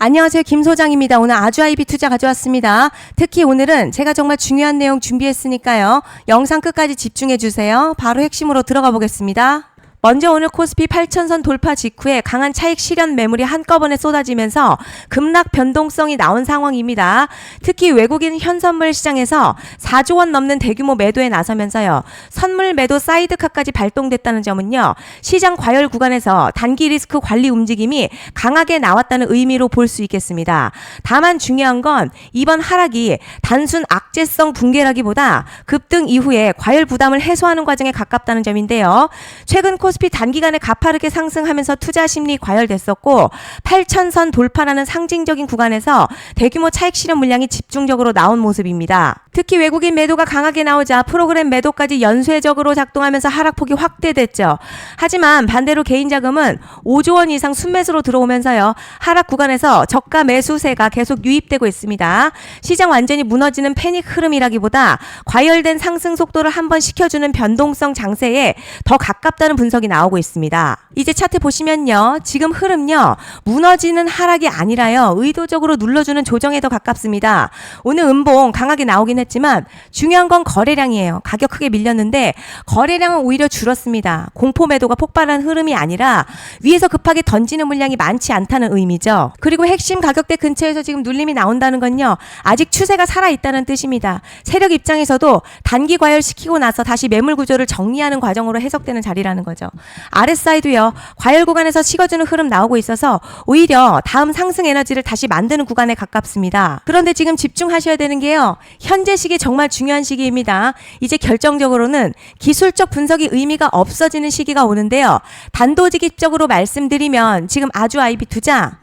안녕하세요. 김 소장입니다. 오늘 아주아이비 투자 가져왔습니다. 특히 오늘은 제가 정말 중요한 내용 준비했으니까요. 영상 끝까지 집중해 주세요. 바로 핵심으로 들어가 보겠습니다. 먼저 오늘 코스피 8,000선 돌파 직후에 강한 차익 실현 매물이 한꺼번에 쏟아지면서 급락 변동성이 나온 상황입니다. 특히 외국인 현선물 시장에서 4조 원 넘는 대규모 매도에 나서면서요. 선물 매도 사이드카까지 발동됐다는 점은요. 시장 과열 구간에서 단기 리스크 관리 움직임이 강하게 나왔다는 의미로 볼 수 있겠습니다. 다만 중요한 건 이번 하락이 단순 악재성 붕괴라기보다 급등 이후에 과열 부담을 해소하는 과정에 가깝다는 점인데요. 최근 코스피 단기간에 가파르게 상승하면서 투자 심리 과열됐었고 8,000선 돌파라는 상징적인 구간에서 대규모 차익 실현 물량이 집중적으로 나온 모습입니다. 특히 외국인 매도가 강하게 나오자 프로그램 매도까지 연쇄적으로 작동하면서 하락폭이 확대됐죠. 하지만 반대로 개인 자금은 5조 원 이상 순매수로 들어오면서요. 하락 구간에서 저가 매수세가 계속 유입되고 있습니다. 시장 완전히 무너지는 패닉 흐름이라기보다 과열된 상승 속도를 한번 식혀주는 변동성 장세에 더 가깝다는 분석이 나오고 있습니다. 이제 차트 보시면요. 지금 흐름요. 무너지는 하락이 아니라요. 의도적으로 눌러주는 조정에 더 가깝습니다. 오늘 음봉 강하게 나오긴 했지만 중요한 건 거래량이에요. 가격 크게 밀렸는데 거래량은 오히려 줄었습니다. 공포 매도가 폭발한 흐름이 아니라 위에서 급하게 던지는 물량이 많지 않다는 의미죠. 그리고 핵심 가격대 근처에서 지금 눌림이 나온다는 건요. 아직 추세가 살아있다는 뜻입니다. 세력 입장에서도 단기 과열시키고 나서 다시 매물 구조를 정리하는 과정으로 해석되는 자리라는 거죠. RSI도요. 과열 구간에서 식어주는 흐름 나오고 있어서 오히려 다음 상승 에너지를 다시 만드는 구간에 가깝습니다. 그런데 지금 집중하셔야 되는 게요. 현재 시기 정말 중요한 시기입니다. 이제 결정적으로는 기술적 분석이 의미가 없어지는 시기가 오는데요. 단도직입적으로 말씀드리면 지금 아주아이비 투자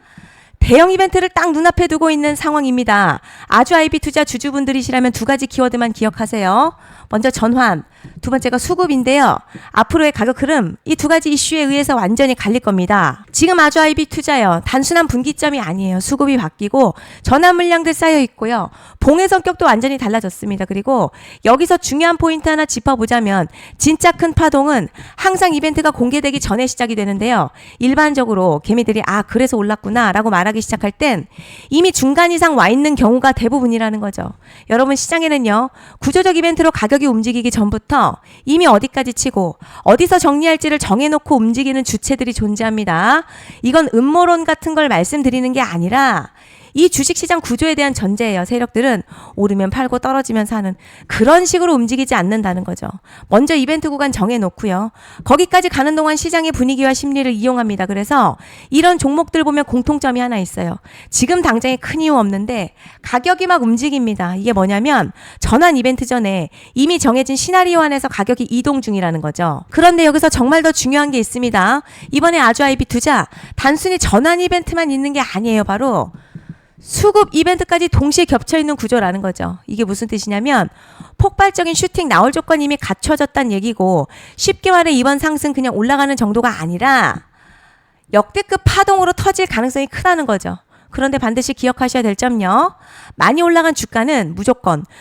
대형 이벤트를 딱 눈앞에 두고 있는 상황입니다. 아주아이비 투자 주주분들이시라면 두 가지 키워드만 기억하세요. 먼저 전환, 두 번째가 수급인데요. 앞으로의 가격 흐름, 이 두 가지 이슈에 의해서 완전히 갈릴 겁니다. 지금 아주아이비 투자요. 단순한 분기점이 아니에요. 수급이 바뀌고 전환 물량들 쌓여 있고요. 봉의 성격도 완전히 달라졌습니다. 그리고 여기서 중요한 포인트 하나 짚어보자면 진짜 큰 파동은 항상 이벤트가 공개되기 전에 시작이 되는데요. 일반적으로 개미들이 그래서 올랐구나 라고 말하기 시작할 땐 이미 중간 이상 와 있는 경우가 대부분이라는 거죠. 여러분 시장에는요. 구조적 이벤트로 가격이 움직이기 전부터 이미 어디까지 치고 어디서 정리할지를 정해놓고 움직이는 주체들이 존재합니다. 이건 음모론 같은 걸 말씀드리는 게 아니라 이 주식시장 구조에 대한 전제예요. 세력들은 오르면 팔고 떨어지면 사는 그런 식으로 움직이지 않는다는 거죠. 먼저 이벤트 구간 정해놓고요. 거기까지 가는 동안 시장의 분위기와 심리를 이용합니다. 그래서 이런 종목들 보면 공통점이 하나 있어요. 지금 당장에 큰 이유 없는데 가격이 막 움직입니다. 이게 뭐냐면 전환 이벤트 전에 이미 정해진 시나리오 안에서 가격이 이동 중이라는 거죠. 그런데 여기서 정말 더 중요한 게 있습니다. 이번에 아주아이비 투자 단순히 전환 이벤트만 있는 게 아니에요. 바로 수급 이벤트까지 동시에 겹쳐있는 구조라는 거죠. 이게 무슨 뜻이냐면 폭발적인 슈팅 나올 조건이 이미 갖춰졌다는 얘기고 쉽게 말해 이번 상승 그냥 올라가는 정도가 아니라 역대급 파동으로 터질 가능성이 크다는 거죠. 그런데 반드시 기억하셔야 될 점요. 많이 올라간 주가는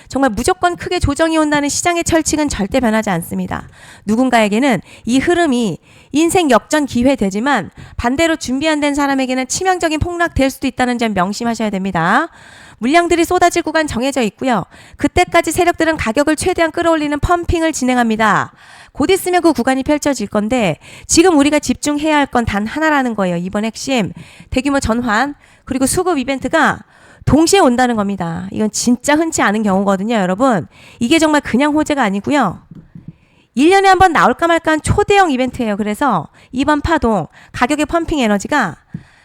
정말 무조건 크게 조정이 온다는 시장의 철칙은 절대 변하지 않습니다. 누군가에게는 이 흐름이 인생 역전 기회 되지만 반대로 준비 안 된 사람에게는 치명적인 폭락 될 수도 있다는 점 명심하셔야 됩니다. 물량들이 쏟아질 구간 정해져 있고요. 그때까지 세력들은 가격을 최대한 끌어올리는 펌핑을 진행합니다. 곧 있으면 그 구간이 펼쳐질 건데 지금 우리가 집중해야 할 건 단 하나라는 거예요. 이번 핵심 대규모 전환 그리고 수급 이벤트가 동시에 온다는 겁니다. 이건 진짜 흔치 않은 경우거든요. 여러분 이게 정말 그냥 호재가 아니고요. 1년에 한 번 나올까 말까 한 초대형 이벤트예요. 그래서 이번 파동 가격의 펌핑 에너지가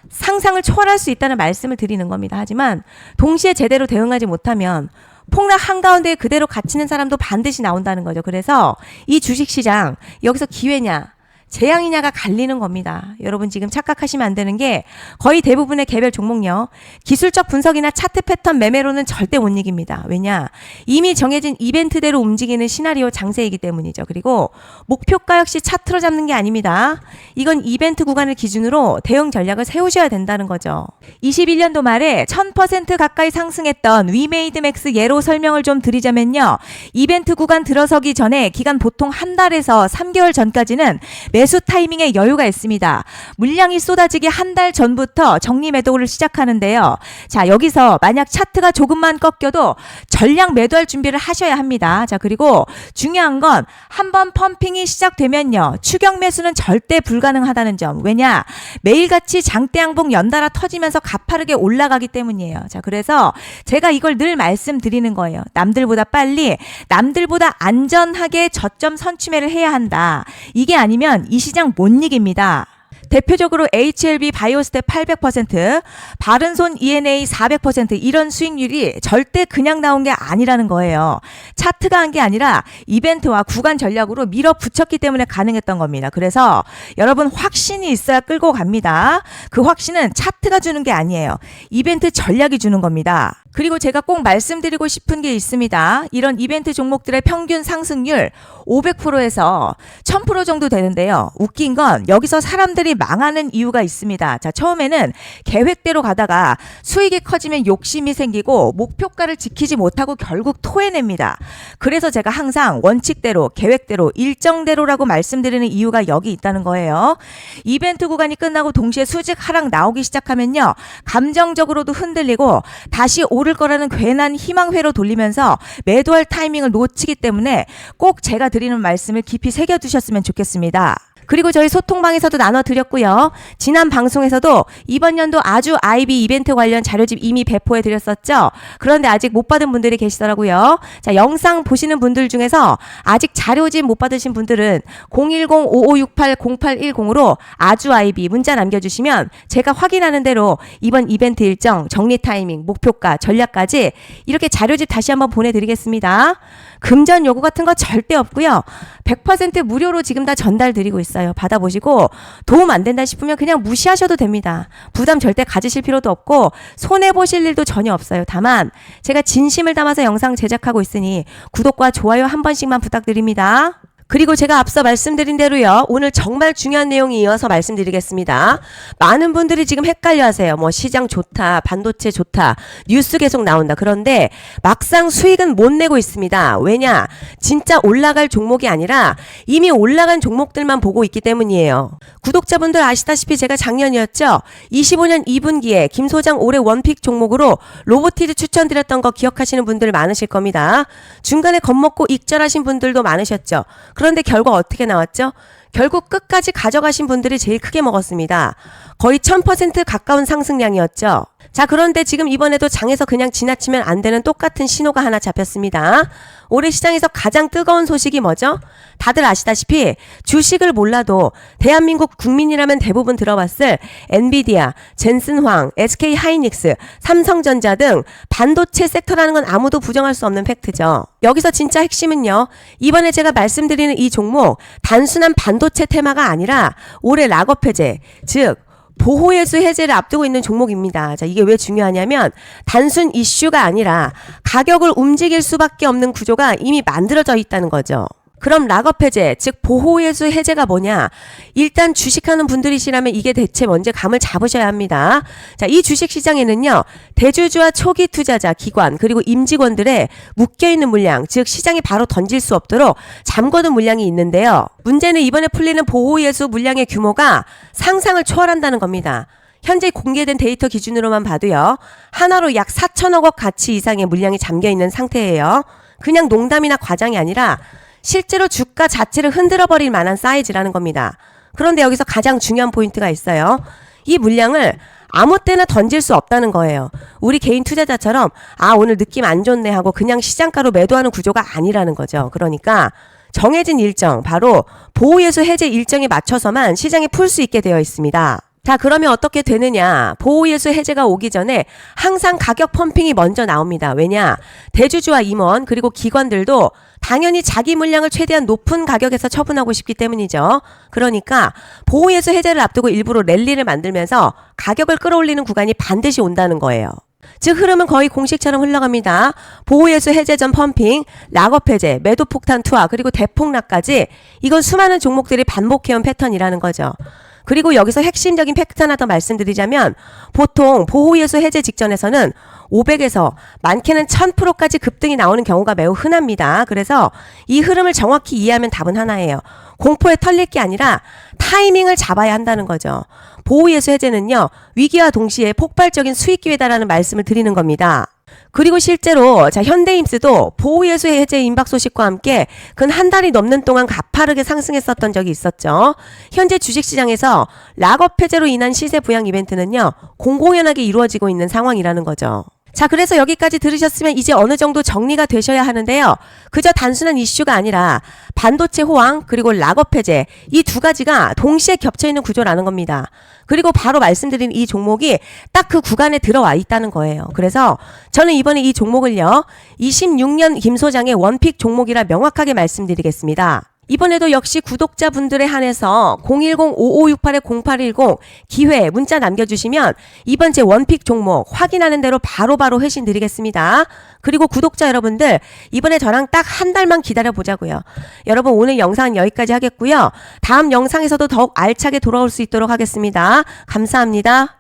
상상을 초월할 수 있다는 말씀을 드리는 겁니다. 하지만 동시에 제대로 대응하지 못하면 폭락 한가운데 그대로 갇히는 사람도 반드시 나온다는 거죠. 그래서 이 주식시장 여기서 기회냐 재앙이냐가 갈리는 겁니다. 여러분 지금 착각하시면 안 되는 게 거의 대부분의 개별 종목요. 기술적 분석이나 차트 패턴 매매로는 절대 못 이깁니다. 왜냐? 이미 정해진 이벤트대로 움직이는 시나리오 장세이기 때문이죠. 그리고 목표가 역시 차트로 잡는 게 아닙니다. 이건 이벤트 구간을 기준으로 대응 전략을 세우셔야 된다는 거죠. 21년도 말에 1000% 가까이 상승했던 위메이드맥스 예로 설명을 좀 드리자면요. 이벤트 구간 들어서기 전에 기간 보통 한 달에서 3개월 전까지는 매수 타이밍에 여유가 있습니다. 물량이 쏟아지기 한 달 전부터 정리 매도를 시작하는데요. 자, 여기서 만약 차트가 조금만 꺾여도 전량 매도할 준비를 하셔야 합니다. 자, 그리고 중요한 건 한번 펌핑이 시작되면요. 추격 매수는 절대 불가능하다는 점. 왜냐? 매일같이 장대 양봉 연달아 터지면서 가파르게 올라가기 때문이에요. 자, 그래서 제가 이걸 늘 말씀드리는 거예요. 남들보다 빨리, 남들보다 안전하게 저점 선취매를 해야 한다. 이게 아니면 이 시장 못 이깁니다. 대표적으로 HLB 바이오스텝 800%, 바른손 ENA 400% 이런 수익률이 절대 그냥 나온 게 아니라는 거예요. 차트가 한 게 아니라 이벤트와 구간 전략으로 밀어붙였기 때문에 가능했던 겁니다. 그래서 여러분 확신이 있어야 끌고 갑니다. 그 확신은 차트가 주는 게 아니에요. 이벤트 전략이 주는 겁니다. 그리고 제가 꼭 말씀드리고 싶은 게 있습니다. 이런 이벤트 종목들의 평균 상승률 500%에서 1000% 정도 되는데요. 웃긴 건 여기서 사람들이 망하는 이유가 있습니다. 자, 처음에는 계획대로 가다가 수익이 커지면 욕심이 생기고 목표가를 지키지 못하고 결국 토해냅니다. 그래서 제가 항상 원칙대로, 계획대로, 일정대로라고 말씀드리는 이유가 여기 있다는 거예요. 이벤트 구간이 끝나고 동시에 수직 하락 나오기 시작하면요. 감정적으로도 흔들리고 다시 오를 거라는 괜한 희망회로 돌리면서 매도할 타이밍을 놓치기 때문에 꼭 제가 드리는 말씀을 깊이 새겨두셨으면 좋겠습니다. 그리고 저희 소통방에서도 나눠드렸고요. 지난 방송에서도 이번 연도 아주 IB 이벤트 관련 자료집 이미 배포해드렸었죠. 그런데 아직 못 받은 분들이 계시더라고요. 자, 영상 보시는 분들 중에서 아직 자료집 못 받으신 분들은 010-5568-0810으로 아주 IB 문자 남겨주시면 제가 확인하는 대로 이번 이벤트 일정, 정리 타이밍, 목표가, 전략까지 이렇게 자료집 다시 한번 보내드리겠습니다. 금전 요구 같은 거 절대 없고요. 100% 무료로 지금 다 전달드리고 있어요. 받아보시고 도움 안 된다 싶으면 그냥 무시하셔도 됩니다. 부담 절대 가지실 필요도 없고 손해보실 일도 전혀 없어요. 다만 제가 진심을 담아서 영상 제작하고 있으니 구독과 좋아요 한 번씩만 부탁드립니다. 그리고 제가 앞서 말씀드린 대로요. 오늘 정말 중요한 내용이 이어서 말씀드리겠습니다. 많은 분들이 지금 헷갈려 하세요. 뭐 시장 좋다, 반도체 좋다, 뉴스 계속 나온다. 그런데 막상 수익은 못 내고 있습니다. 왜냐? 진짜 올라갈 종목이 아니라 이미 올라간 종목들만 보고 있기 때문이에요. 구독자분들 아시다시피 제가 작년이었죠. 25년 2분기에 김 소장 올해 원픽 종목으로 로보티드 추천드렸던 거 기억하시는 분들 많으실 겁니다. 중간에 겁먹고 익절하신 분들도 많으셨죠. 그런데 결과 어떻게 나왔죠? 결국 끝까지 가져가신 분들이 제일 크게 먹었습니다. 거의 1000% 가까운 상승량이었죠. 자, 그런데 지금 이번에도 장에서 그냥 지나치면 안 되는 똑같은 신호가 하나 잡혔습니다. 올해 시장에서 가장 뜨거운 소식이 뭐죠? 다들 아시다시피 주식을 몰라도 대한민국 국민이라면 대부분 들어봤을 엔비디아, 젠슨황, SK하이닉스, 삼성전자 등 반도체 섹터라는 건 아무도 부정할 수 없는 팩트죠. 여기서 진짜 핵심은요. 이번에 제가 말씀드리는 이 종목 단순한 반도체 테마가 아니라 올해 락업 해제, 즉 보호예수 해제를 앞두고 있는 종목입니다. 자, 이게 왜 중요하냐면 단순 이슈가 아니라 가격을 움직일 수밖에 없는 구조가 이미 만들어져 있다는 거죠. 그럼 락업 해제, 즉 보호예수 해제가 뭐냐? 일단 주식하는 분들이시라면 이게 대체 뭔지 감을 잡으셔야 합니다. 자, 이 주식시장에는요. 대주주와 초기 투자자, 기관, 그리고 임직원들의 묶여있는 물량, 즉 시장에 바로 던질 수 없도록 잠궈둔 물량이 있는데요. 문제는 이번에 풀리는 보호예수 물량의 규모가 상상을 초월한다는 겁니다. 현재 공개된 데이터 기준으로만 봐도요. 하나로 약 4천억 원 가치 이상의 물량이 잠겨있는 상태예요. 그냥 농담이나 과장이 아니라 실제로 주가 자체를 흔들어버릴 만한 사이즈라는 겁니다. 그런데 여기서 가장 중요한 포인트가 있어요. 이 물량을 아무 때나 던질 수 없다는 거예요. 우리 개인 투자자처럼 오늘 느낌 안 좋네 하고 그냥 시장가로 매도하는 구조가 아니라는 거죠. 그러니까 정해진 일정, 바로 보호예수 해제 일정에 맞춰서만 시장에 풀 수 있게 되어 있습니다. 자, 그러면 어떻게 되느냐? 보호예수 해제가 오기 전에 항상 가격 펌핑이 먼저 나옵니다. 왜냐? 대주주와 임원 그리고 기관들도 당연히 자기 물량을 최대한 높은 가격에서 처분하고 싶기 때문이죠. 그러니까 보호예수 해제를 앞두고 일부러 랠리를 만들면서 가격을 끌어올리는 구간이 반드시 온다는 거예요. 즉 흐름은 거의 공식처럼 흘러갑니다. 보호예수 해제 전 펌핑, 락업 해제, 매도 폭탄 투하, 그리고 대폭락까지 이건 수많은 종목들이 반복해온 패턴이라는 거죠. 그리고 여기서 핵심적인 팩트 하나 더 말씀드리자면 보통 보호예수 해제 직전에서는 500에서 많게는 1000%까지 급등이 나오는 경우가 매우 흔합니다. 그래서 이 흐름을 정확히 이해하면 답은 하나예요. 공포에 털릴 게 아니라 타이밍을 잡아야 한다는 거죠. 보호예수 해제는요, 위기와 동시에 폭발적인 수익 기회다라는 말씀을 드리는 겁니다. 그리고 실제로 현대임스도 보호예수 해제 임박 소식과 함께 근 한 달이 넘는 동안 가파르게 상승했었던 적이 있었죠. 현재 주식시장에서 락업 해제로 인한 시세 부양 이벤트는요, 공공연하게 이루어지고 있는 상황이라는 거죠. 자, 그래서 여기까지 들으셨으면 이제 어느 정도 정리가 되셔야 하는데요. 그저 단순한 이슈가 아니라 반도체 호황 그리고 락업 해제 이 두 가지가 동시에 겹쳐있는 구조라는 겁니다. 그리고 바로 말씀드린 이 종목이 딱 그 구간에 들어와 있다는 거예요. 그래서 저는 이번에 이 종목을요, 26년 김 소장의 원픽 종목이라 명확하게 말씀드리겠습니다. 이번에도 역시 구독자분들에 한해서 010-5568-0810 기회 문자 남겨주시면 이번 제 원픽 종목 확인하는 대로 바로바로 회신 드리겠습니다. 그리고 구독자 여러분들 이번에 저랑 딱 한 달만 기다려보자고요. 여러분 오늘 영상은 여기까지 하겠고요. 다음 영상에서도 더욱 알차게 돌아올 수 있도록 하겠습니다. 감사합니다.